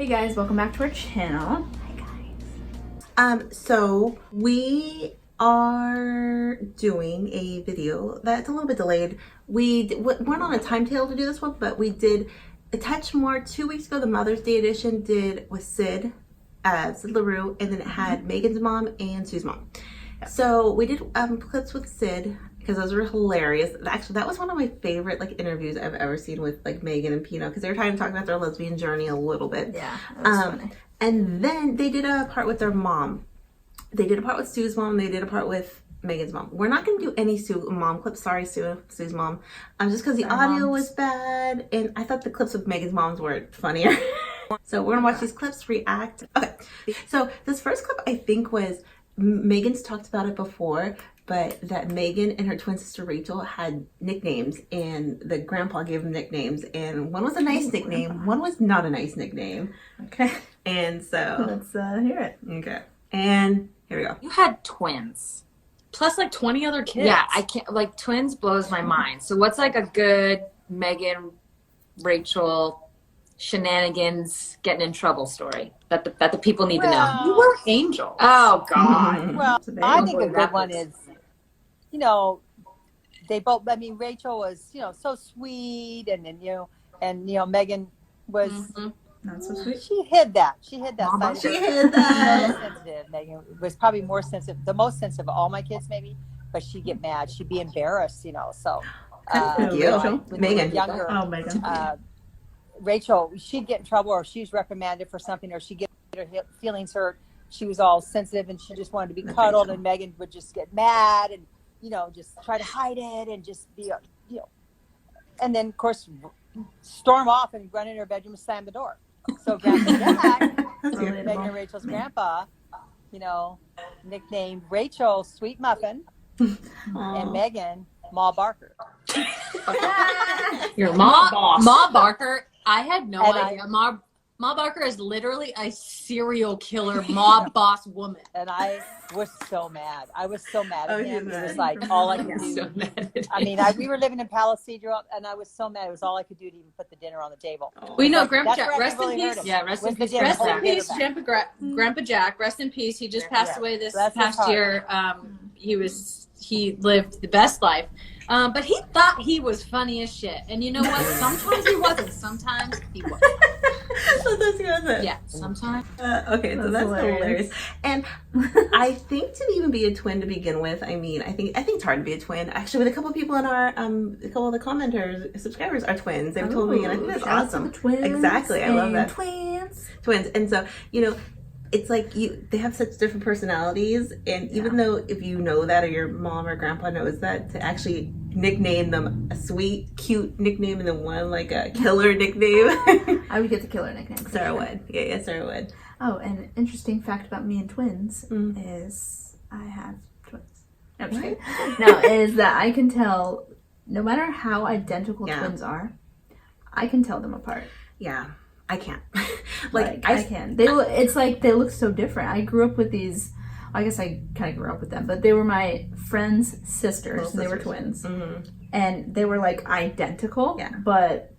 Hey guys, welcome back to our channel. Hi guys. So we are doing a video that's a little bit delayed. We weren't on a timetable to do this one, but we did a touch more 2 weeks ago. The Mother's Day edition did with Sid LaRue, and then it had Megan's mom and Sue's mom. So we did clips with Sid because those were hilarious. Actually, that was one of my favorite interviews I've ever seen with Megan and Pino, because they were trying to talk about their lesbian journey a little bit. Yeah, that was funny. And then they did a part with their mom. They did a part with Sue's mom. They did a part with Megan's mom. We're not going to do any mom clips. Sorry, Sue's mom. Just because the audio was bad, and I thought the clips with Megan's moms were funnier. So we're going to watch these clips, react. Okay. So this first clip, I think, was Megan's talked about it before, but that Megan and her twin sister Rachel had nicknames, and the grandpa gave them nicknames, and one was a nice nickname, one was not a nice nickname. Okay. And so let's hear it. Okay. And here we go. You had twins. Plus 20 other kids. Yeah, I can't, twins blows my mind. So what's a good Megan, Rachel, shenanigans, getting in trouble story that the people need to know? You were angels. Oh, God. Well, I think a good one is, they both, Rachel was, so sweet, and then, Megan was, Not so sweet. she hid that. She hid that Mama, side. She hid that. Sensitive. Megan was probably more sensitive, the most sensitive of all my kids, maybe, but she'd get mad. She'd be embarrassed, so. Thank you. When they were Megan. younger, Oh, Megan. Rachel, she'd get in trouble, or she's reprimanded for something, or she'd get her feelings hurt. She was all sensitive, and she just wanted to be cuddled, and Megan would just get mad and, just try to hide it and just be, and then, of course, storm off and run in her bedroom and slam the door. So Grandpa Jack, Megan and Rachel's grandpa, nicknamed Rachel Sweet Muffin and Megan Ma Barker. Your mom boss. Ma Barker, I had no And idea. Ma Barker is literally a serial killer mob boss woman. And I was so mad. I was so mad at him. he's It was mad. all I could do. So mad at I him. mean, we were living in Palisadro, and I was so mad. It was all I could do to even put the dinner on the table. We know That's Grandpa where Jack. I Rest in really hurt peace. him. Yeah, rest in Was the peace. dinner. Rest in Hold peace, it Grandpa Jack. Rest in peace. He just passed away this Bless his past heart. year. He lived the best life. But he thought he was funny as shit. And you know what? Sometimes he wasn't. Sometimes he was. Sometimes he wasn't. Yeah, sometimes. Okay, so that's hilarious. And I think to even be a twin to begin with, I think it's hard to be a twin. Actually, with a couple of people in our, a couple of the commenters, subscribers are twins. They've told me, and I think that's awesome. Twins. Exactly, I love that. Twins. And so, it's they have such different personalities, and even though if you know that, or your mom or grandpa knows that, to actually nickname them a sweet, cute nickname, and then one a killer nickname. I would get the killer nickname. Sarah would. Yeah, Sarah would. Oh, and an interesting fact about me and twins is I have twins. No, I'm just kidding. No, is that I can tell, no matter how identical twins are, I can tell them apart. Yeah, I can't. I can. It's they look so different. I grew up with these. I guess I kind of grew up with them, but they were my friends' sisters, and they were twins, and they were identical. Yeah. But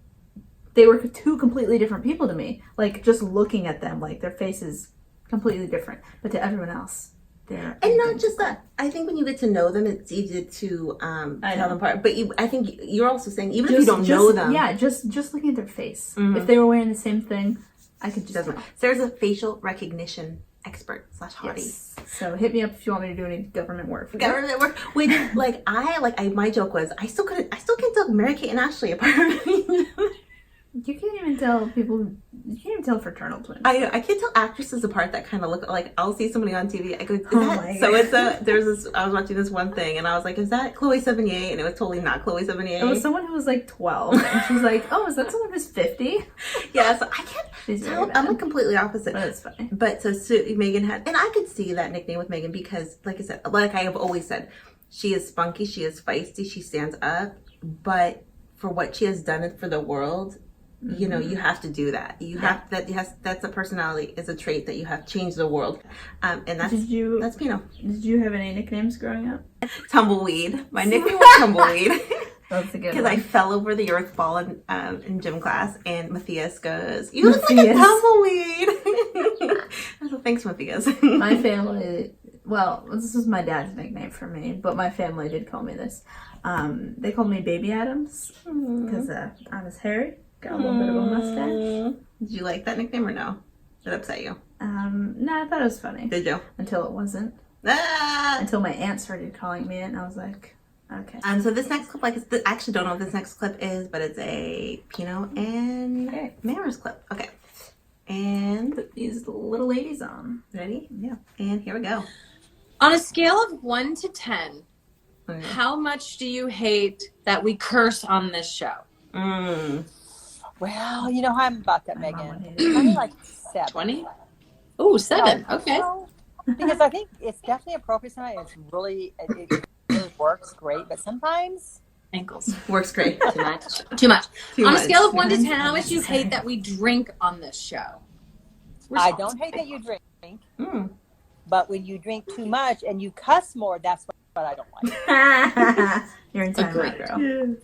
they were two completely different people to me. Just looking at them, their faces completely different, but to everyone else, they're and not just that. I think when you get to know them, it's easy to tell them apart. But I think you're also saying even if you don't know them, just looking at their face. If they were wearing the same thing, I could just tell. Sarah's a facial recognition expert / hottie. Yes. So hit me up if you want me to do any government work. Government work. Which my joke was I still can't tell Mary Kate and Ashley apart. You can't even tell people. You can't even tell fraternal twins. I know. I can't tell actresses apart that kind of look I'll see somebody on TV. I go, is that so and so? There's this. I was watching this one thing, and I was like, is that Chloe Sevigny? And it was totally not Chloe Sevigny. It was someone who was 12, and she's like, oh, is that someone who's 50? Yeah, so I can't tell. I'm completely opposite. But it's funny. But so Megan had, and I could see that nickname with Megan because, like I said, like I have always said, she is spunky, she is feisty, she stands up, but for what she has done for the world, you have to do that. You have that's a personality, is a trait that you have changed the world. And that's Pino. Did you have any nicknames growing up? Tumbleweed. My nickname was Tumbleweed. That's a good Because one. I fell over the earth ball in gym class, and Matthias goes, "You look like a tumbleweed." So thanks, Matthias. My family, well, this is my dad's nickname for me, but my family did call me this. They called me Baby Adams because I was hairy, got a little bit of a mustache. Did you like that nickname or no? Did it upset you? No, I thought it was funny. Did you? Until it wasn't. Ah! Until my aunt started calling me it, and I was like, okay. So this next clip, I actually don't know what this next clip is, but it's a Pinot and Mammers clip. Okay. And Put these little ladies on. ready? Yeah. And here we go. On a scale of 1 to 10, Okay. how much do you hate that we curse on this show? Well, you know how I'm about that, My mom would Megan. hate it. I'm like 7. 20? Oh, 7. No, Okay. no, because I think it's definitely appropriate sometimes. It's really, it really works great, but sometimes Ankles. Works great. Too much. Too much. Too On much. a scale of 1 to 10, how much do you hate that we drink on this show? I don't hate that you drink, Mm. but when you drink too much and you cuss more, that's what I don't like. You're in time, Agreed. girl.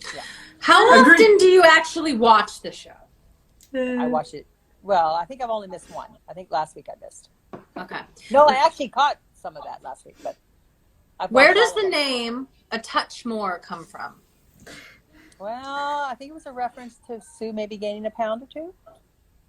How Agreed. often do you actually watch the show? I watch it. Well, I think I've only missed one. I think last week I missed. Okay. No, I actually caught some of that last week, but I've Where watched does all of the it. name A Touch More come from? Well, I think it was a reference to Sue maybe gaining a pound or two.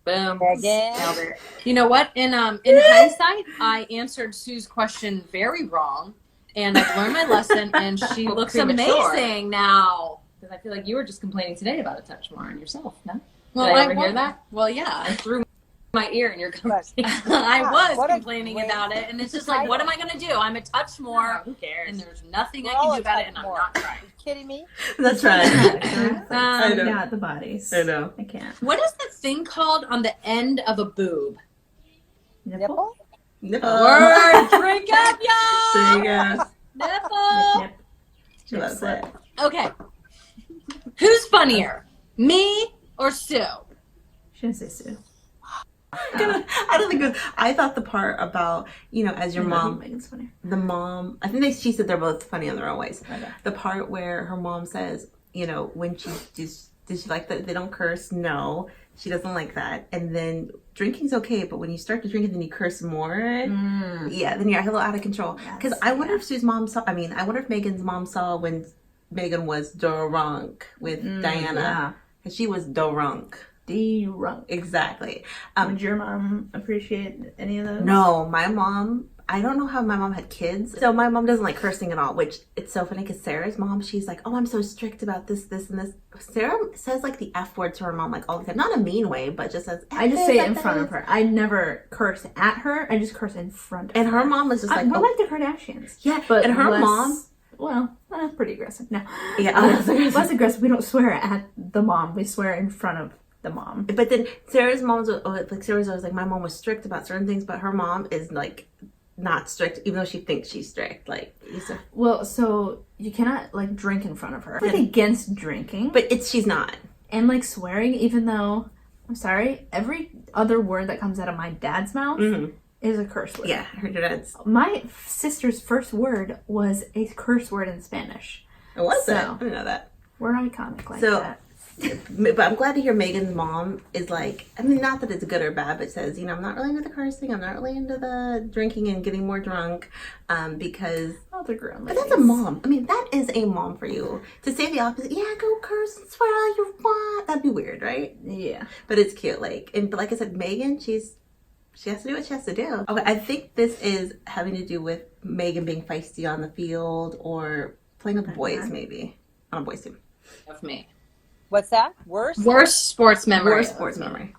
Boom. Megan. Nailed it. You know what? In hindsight, I answered Sue's question very wrong, and I've learned my lesson. And she Well, looks premature. amazing now. Because I feel like you were just complaining today about a touch more on yourself, no? Well, Did I ever hear that? Well, yeah. I threw my ear in your But, conversation. I was What a complaining great about it, and it's just like, what am I going to do? I'm a touch more, Who cares? and there's nothing I We're all can do a about it, touch and I'm more. not trying. Are you kidding me? That's right. I know. got the bodies. I know. I can't. What is the thing called on the end of a boob? Nipple? Nipple? No. Word, drink up, There y'all! you go. Nipple! Nip. She loves it. Okay. Who's funnier, me or Sue? She didn't say Sue. I don't think it was, I thought the part about, as your mom, Megan's funny. the mom, I think she said they're both funny in their own ways. Okay. The part where her mom says, when she does she like that they don't curse? No, she doesn't like that. And then drinking's okay, but when you start to drink and then you curse more, yeah, then you're a little out of control. Because I wonder if Sue's mom saw, I wonder if Megan's mom saw when Megan was drunk with Diana. Yeah. Because she was drunk. Drunk. Exactly. Would your mom appreciate any of those? No, my mom, I don't know how my mom had kids. So my mom doesn't like cursing at all, which it's so funny because Sarah's mom, she's like, oh, I'm so strict about this, and this. Sarah says like the F word to her mom like all the time. Not in a mean way, but just says F I just say it in this, front of her. I never curse at her. I just curse in front of her. And her mom was just like, we're oh. like the Kardashians. Yeah, But and her less, mom. Well, pretty aggressive. No. Yeah, Less aggressive. We don't swear at the mom. We swear in front of the mom. But then Sarah's mom's like, Sarah's always like, my mom was strict about certain things, but her mom is like not strict, even though she thinks she's strict. Like, Well, so you cannot like drink in front of her. I'm like against drinking, but she's not. and like swearing, even though I'm sorry, every other word that comes out of my dad's mouth is a curse word. Yeah, her dad's. My sister's first word was a curse word in Spanish. It was So- I didn't know that. We're iconic like So- that. But I'm glad to hear Megan's mom is like, not that it's good or bad, but says, I'm not really into the cursing. I'm not really into the drinking and getting more drunk, because. Oh, they're grown But ladies. that's a mom. That is a mom for you to say the opposite. Yeah, go curse and swear all you want. That'd be weird, right? Yeah. But it's cute. But like I said, Megan, she has to do what she has to do. Okay, I think this is having to do with Megan being feisty on the field or playing with boys, maybe on a boys team. Of me. What's that? Worse? Worst sports memory. Worst sports memory.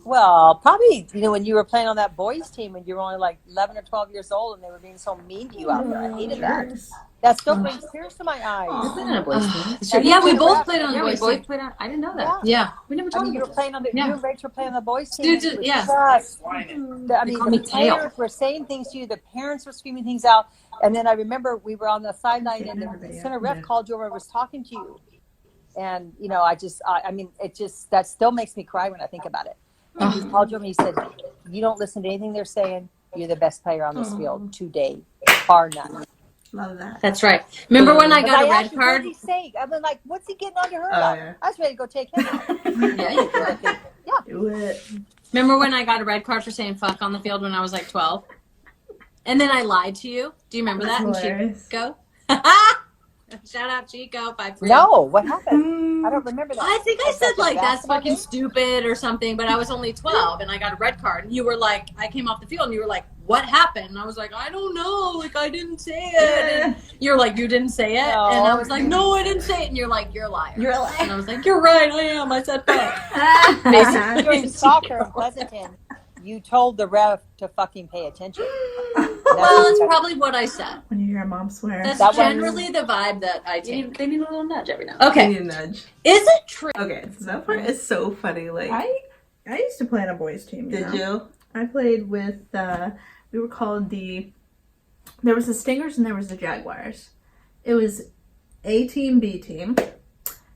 Well, probably, when you were playing on that boys team when you were only like 11 or 12 years old and they were being so mean to you out there. I hated that. That still brings tears to my eyes. You've been on a boys team. And Yeah, you we were both out- played on Yeah, the we boys both team. played on. I didn't know that. Yeah, we never I talked mean, you were about playing on the, Yeah. you and Rachel were playing on the boys team. Dude, It was yeah. just- They the call me Tail. players were saying things to you. The parents were screaming things out. And then I remember we were on the sideline and the center ref called you over and was talking to you. And, that still makes me cry when I think about it. And he called you over and he said, you don't listen to anything they're saying. You're the best player on this field today, bar none. Love that. That's right. Remember when I But got a red asked you, card? What did he say? I mean, like, what's he getting under her Oh, about? yeah. I was ready to go take him out. Yeah, you did. Do it. Remember when I got a red card for saying fuck on the field when I was like 12? And then I lied to you? Do you remember that? That's In hilarious. Chico? Shout out Chico. Bye for No, what happened? I don't remember that. I think I said like that's basketball fucking game? stupid or something, but I was only 12 and I got a red card. And you were like, I came off the field and you were like, what happened? And I was like, I don't know. Like, I didn't say it. And you're like, you didn't say it? No. And I was like, no, I didn't say it. And you're like, you're a liar. You're a liar. And I was like, you're right. I am. I said fuck. During soccer in Pleasanton, you told the ref to fucking pay attention. Well, it's probably what I said. When you hear a mom swear. That's That was- generally the vibe that I take. They need a little nudge every now and I Okay. need a nudge. Is it true? Okay, so that part is so funny. Like, I used to play on a boys team. did you? I played with, we were called there was the Stingers and there was the Jaguars. It was A team, B team.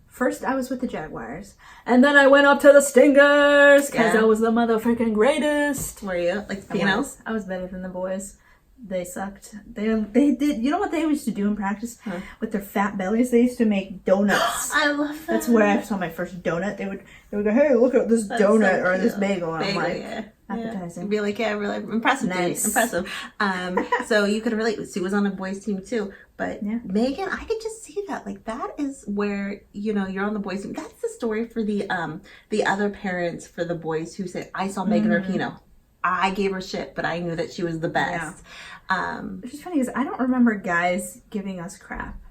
First I was with the Jaguars. And then I went up to the Stingers because Yeah. I was the motherfucking greatest. Were you? Like, I females? was better than the boys. They sucked. They did. You know what they used to do in practice Huh. with their fat bellies? They used to make donuts. I love that. That's where I saw my first donut. They would go, hey, look at this That's donut so or this cute. bagel. And I'm like, yeah. appetizing. You'd be like, yeah, really impressive. Dude. Nice. Impressive. So you could relate. Sue was on a boys team too. But Yeah. Megan, I could just see that. Like, that is where, you're on the boys team. That's the story for the other parents for the boys who said, I saw Megan Rapinoe. I gave her shit, but I knew that she was the best. Which is funny because I don't remember guys giving us crap.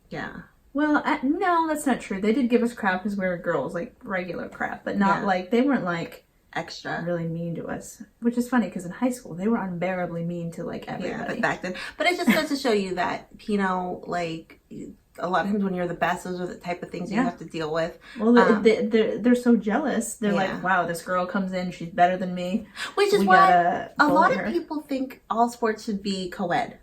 Yeah. Well, no, that's not true. They did give us crap because we were girls, like regular crap, but not Yeah. like, they weren't like Extra. really mean to us. Which is funny because in high school, they were unbearably mean to like Yeah, everybody. but back then. But it just goes to show you that, like, a lot of times when you're the best, those are the type of things you Yeah. have to deal with. Well, they're so jealous. They're Yeah. like, wow, this girl comes in, she's better than me. Which is We why gotta a lot bully of her. people think all sports should be co-ed.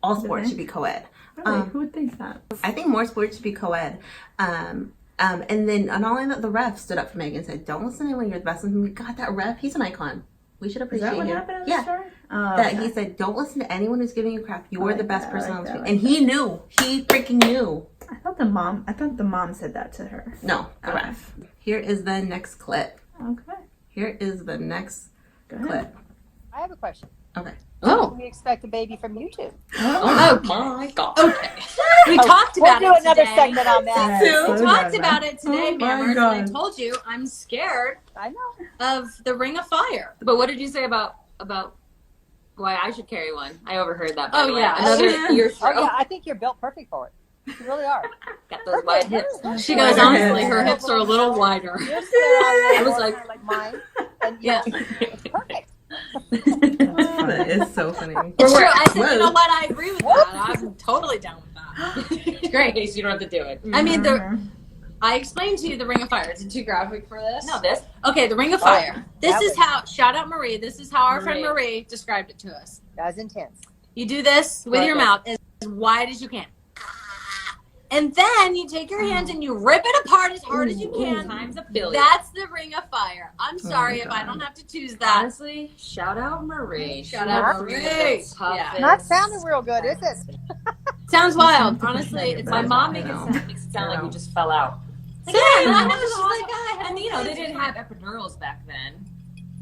All sports they? should be co-ed. Really? Who would think that? I think more sports should be co-ed. And then not only that, the ref stood up for Megan and said, don't listen to anyone, you're the best. And we got that ref, he's an icon. We should Is appreciate that what him. happened in the Yeah. story? Oh, That okay. he said, don't listen to anyone who's giving you crap. You're like the best that, I person like on the that, team. I And like he knew. He freaking knew. I thought the mom said that to her. No, the Okay. ref. Here is the next clip. Okay. Here is the next Go ahead. clip. I have a question. Okay. Oh. We expect a baby from you two. Oh my god. Okay. We talked We'll about do it another today. segment on that. Yeah, We slow talked down about now. it today, Oh my Mammers, and God. I told you I'm scared I know. of the Ring of Fire. But what did you say about why I should carry one? I overheard that. By Oh, the way. yeah. Another ear Oh throw. yeah, I think you're built perfect for it. You really are. Got those wide hips. She goes, Wider honestly, hips. her hips are a little wider. You're I was like- mine. And Yeah. it's perfect. That is so funny. It's true. I said, Whoa. you know what? I agree with that. I'm totally down with that. It's great. So you don't have to do it. I mean, I explained to you the Ring of Fire. Is it too graphic for this? No, this. Okay, the Ring of Fire. This that is was- how, shout out Marie, this is how our friend Marie. Marie described it to us. That was intense. You do this with Like your this. mouth as wide as you can. And then you take your hands and you rip it apart as hard as you can. Times a billion. That's the Ring of Fire. I'm sorry if I God. don't have to choose that. Honestly, shout out Marie. Shout out She Marie. was the Yeah. toughest. Not sounding real good, is it? Sounds wild. Honestly, it's My like mom I makes know. it sound like we just fell out. Same. I I know, know. she's She's like, like, I had and you know, they didn't have epidurals back then.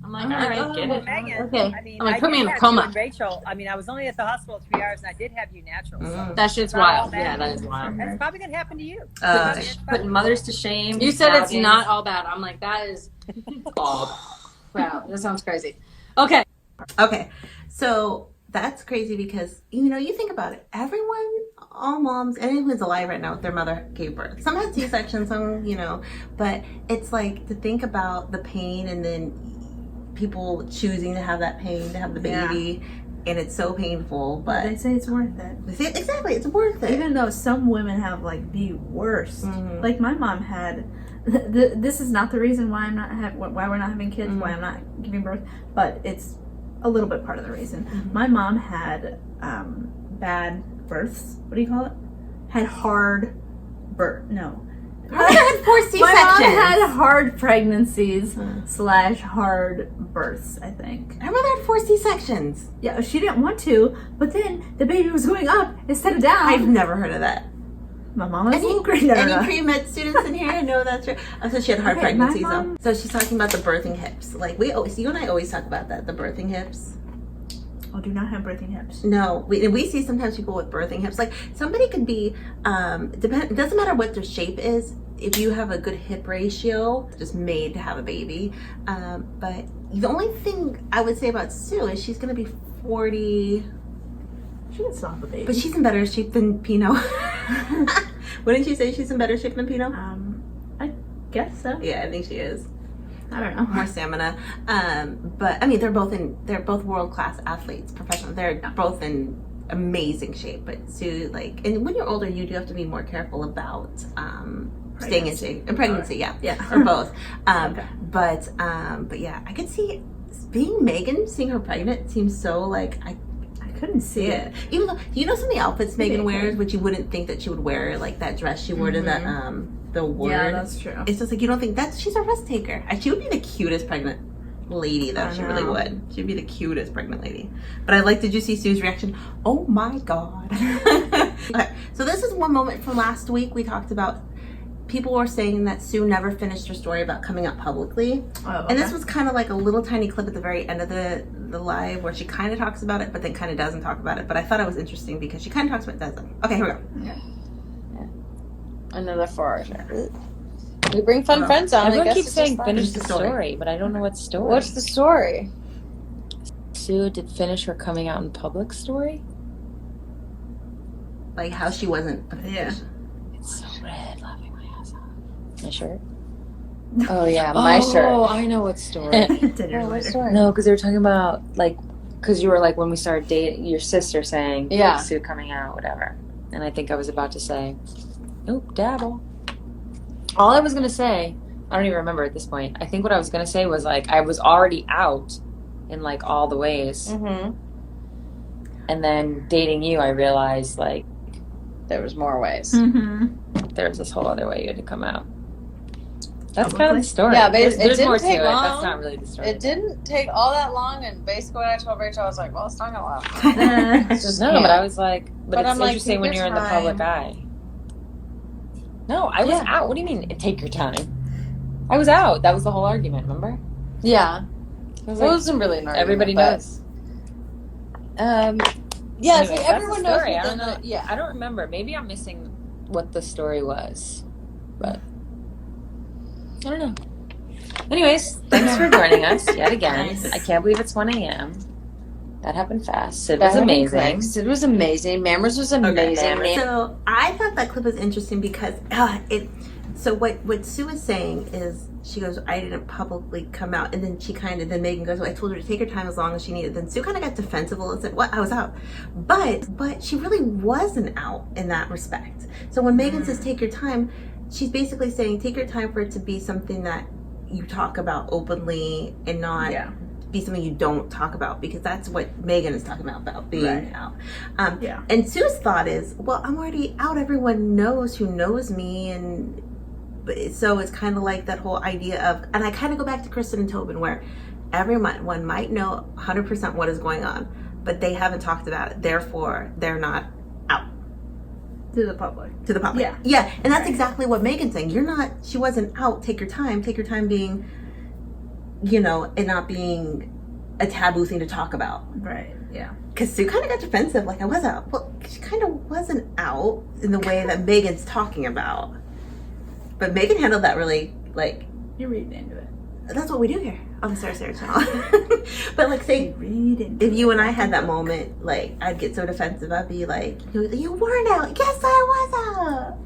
I'm like, I'm all like, right, oh, get Well, it. Megan, Okay. I mean, I'm like, I put me did in a have coma. you and Rachel, I mean, I was only at the hospital 3 hours and I did have you natural. So That shit's Not all wild. bad. Yeah, that is wild. that's probably going to happen to you. It's Putting mothers to shame. You said it's nagging. not all bad. I'm like, that is Oh. wow. That sounds crazy. Okay. Okay, so that's crazy because, you think about it. Everyone, all moms, anyone who's alive right now with their mother gave birth. Some had C-section, some, but it's like to think about the pain and then people choosing to have that pain, to have the baby, and it's so painful, But but they say it's worth it. exactly, it's worth it. Even though some women have like the worst. Mhm. Like my mom had. This is not the reason why why we're not having kids, why I'm not giving birth, but it's a little bit part of the reason. My mom had bad births. What do you call it? Had hard birth. No. 4 My mom had C-sections. hard pregnancies / hard births, I think. I remember I had 4 C-sections. Yeah, she didn't want to, but then the baby was going up instead of down. I've never heard of that. My mom was a little crazy. Any pre-med students in here know that's true? Oh, so she had hard Okay, pregnancies my mom- though. So she's talking about the birthing hips. Like you and I always talk about that, the birthing hips. Oh, do not have birthing hips. No, we see sometimes people with birthing hips. Like somebody could be, it doesn't matter what their shape is. If you have a good hip ratio, just made to have a baby. But the only thing I would say about Sue is she's gonna be 40. She can still have a baby. But she's in better shape than Pino. Wouldn't you say she's in better shape than Pino? I guess so. Yeah, I think she is. I don't know. More stamina. But I mean, they're both world-class athletes, professional. They're both in amazing shape. But Sue, like, and when you're older, you do have to be more careful about staying in shape. And pregnancy, yeah, or both. Okay. But yeah, I could see being Megan, seeing her pregnant seems so like I couldn't see it. Even though, you know, some of the outfits Megan wears, which you wouldn't think that she would wear, like that dress she wore to the award. Yeah, that's true. It's just like you don't think she's a risk taker. She would be the cutest pregnant lady, though. She really would. She'd be the cutest pregnant lady. But did you see Sue's reaction? Oh my God. Okay, so this is one moment from last week. We talked about people were saying that Sue never finished her story about coming out publicly. Oh, okay. And this was kind of like a little tiny clip at the very end of the live where she kind of talks about it, but then kind of doesn't talk about it. But I thought it was interesting because she kind of talks about it, doesn't. Okay, here we go. Yeah. Another 4 hours. We bring fun friends on. Everyone I guess keeps it's saying just finish fun. the story, but I don't know what story. What's the story? Sue did finish her coming out in public story? Like how she wasn't. Yeah. It's so red, laughing my ass off. My shirt? Oh yeah, my shirt. Oh, I know what story. Dinner What later. story? No, because they were talking about, like, because you were like, when we started dating, your sister saying, Yeah. like, Sue coming out, whatever. And I think I was about to say, nope, dabble. All I was going to say, I don't even remember at this point. I think what I was going to say was, like, I was already out in, like, all the ways. Mm-hmm. And then dating you, I realized, like, There was more ways. Mm-hmm. there's this whole other way you had to come out. That's Probably. kind of the story. Yeah, but there's it more didn't take to it. long. That's not really the story. It didn't take all that long, and basically what I told Rachel, I was like, well, it's not gonna last. It's just No, can't. but I was like, but it's I'm like, interesting take when your you're in the public eye. No, I was Yeah. out. What do you mean, take your time? I was out. That was the whole argument, remember? Yeah. I was It like, wasn't really an argument, everybody but, knows. Yeah, Anyway, so that's everyone the knows. story. what I don't the- know. Yeah. I don't remember. Maybe I'm missing what the story was, but I don't know. Anyways, thanks for joining us yet again. Nice. I can't believe it's 1 a.m. That happened fast. It That was happened amazing. quick. Sid was amazing. Mammers was amazing. Mammers. So I thought that clip was interesting because so what Sue is saying is she goes, I didn't publicly come out, and then then Megan goes, well, I told her to take her time as long as she needed. Then Sue kind of got defensive and said, what, I was out. But she really wasn't out in that respect. So when Megan says take your time, she's basically saying take your time for it to be something that you talk about openly and not be something you don't talk about, because that's what Megan is talking about being out. And Sue's thought is, well, I'm already out. Everyone knows who knows me, and so it's kind of like that whole idea of, and I kind of go back to Kristen and Tobin, where everyone might know 100% what is going on, but they haven't talked about it. Therefore, they're not out To the public. Yeah, and that's exactly what Megan's saying. She wasn't out. Take your time being, and not being a taboo thing to talk about. Right, yeah. Because Sue kind of got defensive, like, I was out. Well, she kind of wasn't out in the way that Megan's talking about. But Megan handled that really, like... You're reading into it. That's what we do here on the Sara channel. But, like, say, if you and I had that moment, like, I'd get so defensive. I'd be like, you weren't out. Yes, I was out.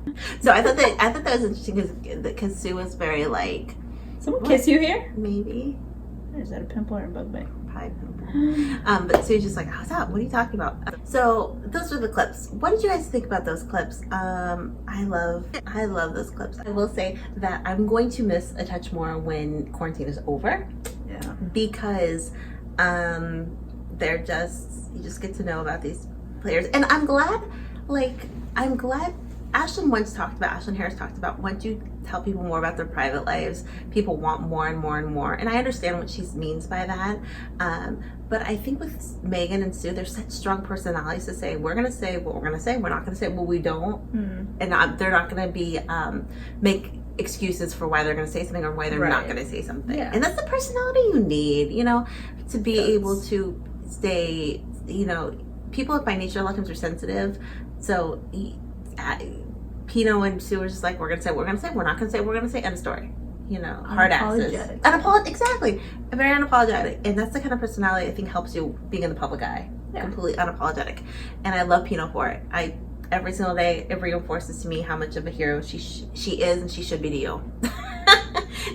So I thought that was interesting because Sue was very, like... Someone kiss you here? Maybe. Is that a pimple or a bug bite? Probably pimple. But Sue's just like, I was out. What are you talking about? So those were the clips. What did you guys think about those clips? I love those clips. I will say that I'm going to miss a touch more when quarantine is over. Yeah. Because you just get to know about these players. And I'm glad Ashlyn Harris talked about, once you tell people more about their private lives, people want more and more and more. And I understand what she means by that. But I think with Megan and Sue, they're such strong personalities to say, we're going to say what we're going to say. We're not going to say what we don't. And they're not going to be, make excuses for why they're going to say something or why they're not going to say something. Yeah. And that's the personality you need, you know, to be able to stay, you know, people by nature a lot of times are sensitive. So Pino and Sue are just like, we're going to say what we're going to say. We're not going to say what we're going to say. End of story. You know, hard asses. Exactly. Very unapologetic. And that's the kind of personality I think helps you being in the public eye. Yeah. Completely unapologetic. And I love Pino for it. Every single day, it reinforces to me how much of a hero she is and she should be to you.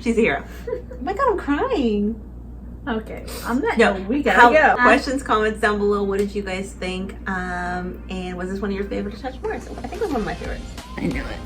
She's a hero. Oh my God, I'm crying. Okay, on that note, we gotta go. Questions, comments down below. What did you guys think? And was this one of your favorite Touch More? I think it was one of my favorites. I knew it.